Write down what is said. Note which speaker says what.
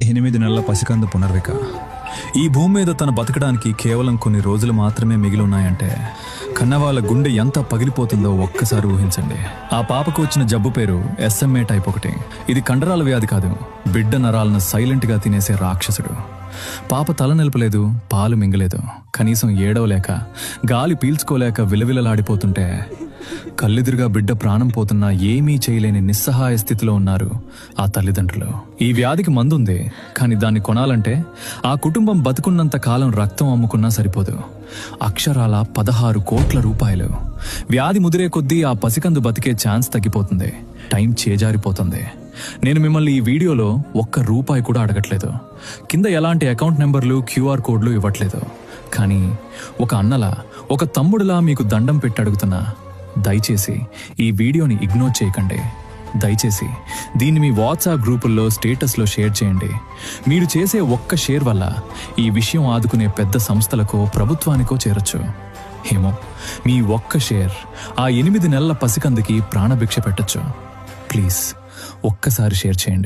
Speaker 1: 8 నెలల పసికందు పునర్విక ఈ భూమి మీద తను బతకడానికి కేవలం కొన్ని రోజులు మాత్రమే మిగిలి ఉన్నాయంటే కన్నవాళ్ళ గుండె ఎంత పగిలిపోతుందో ఒక్కసారి ఊహించండి. ఆ పాపకు వచ్చిన జబ్బు పేరు SMA టైప్ 1. ఇది కండరాల వ్యాధి కాదు, బిడ్డ నరాలను సైలెంట్గా తినేసే రాక్షసుడు. పాప తల నిలపలేదు, పాలు మింగలేదు, కనీసం ఏడవలేక గాలి పీల్చుకోలేక విలవిలలాడిపోతుంటే కళ్ళెదురుగా బిడ్డ ప్రాణం పోతున్నా ఏమీ చేయలేని నిస్సహాయ స్థితిలో ఉన్నారు ఆ తల్లిదండ్రులు. ఈ వ్యాధికి మందుంది, కానీ దాన్ని కొనాలంటే ఆ కుటుంబం బతుకున్నంత కాలం రక్తం అమ్ముకున్నా సరిపోదు. అక్షరాల 16 కోట్ల రూపాయలు. వ్యాధి ముదిరే కొద్దీ ఆ పసికందు బతికే ఛాన్స్ తగ్గిపోతుంది, టైం చేజారిపోతుంది. నేను మిమ్మల్ని ఈ వీడియోలో ₹1 కూడా అడగట్లేదు, కింద ఎలాంటి అకౌంట్ నెంబర్లు QR కోడ్లు ఇవ్వట్లేదు. కానీ ఒక అన్నలా ఒక తమ్ముడులా మీకు దండం పెట్టి అడుగుతున్నా, దయచేసి ఈ వీడియోని ఇగ్నోర్ చేయకండి. దయచేసి దీన్ని మీ వాట్సాప్ గ్రూపుల్లో స్టేటస్లో షేర్ చేయండి. మీరు చేసే ఒక్క షేర్ వల్ల ఈ విషయం ఆదుకునే పెద్ద సంస్థలకో ప్రభుత్వానికో చేరొచ్చు. ఏమో, మీ ఒక్క షేర్ ఆ 8 నెలల పసికందుకి ప్రాణభిక్ష పెట్టొచ్చు. ప్లీజ్ ఒక్కసారి షేర్ చేయండి.